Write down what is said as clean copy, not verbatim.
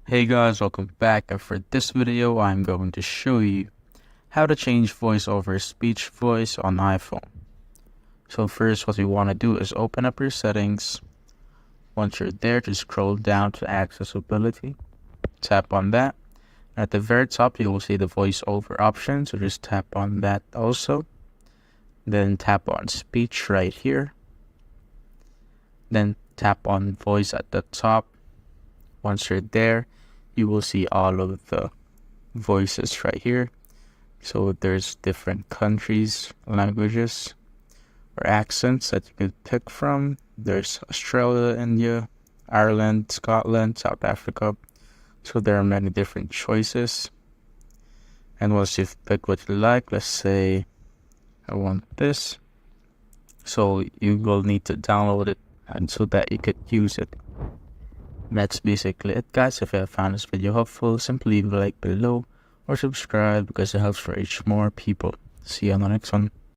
Hey guys, welcome back, and for this video I'm going to show you how to change voiceover speech voice on iPhone. So first what we want to do is open up your settings. Once you're there, just scroll down to accessibility, tap on that. At the very top you will see the voiceover option, so just tap on that also. Then tap on speech right here. Then tap on voice at the top. Once you're there, you will see all of the voices right here. So there's different countries, languages, or accents that you could pick from. There's Australia, India, Ireland, Scotland, South Africa. So there are many different choices. And once you've picked what you like, let's say I want this. So you will need to download it and so that you could use it. That's basically it, guys. If you have found this video helpful, simply leave a like below or subscribe because it helps reach more people. See you on the next one.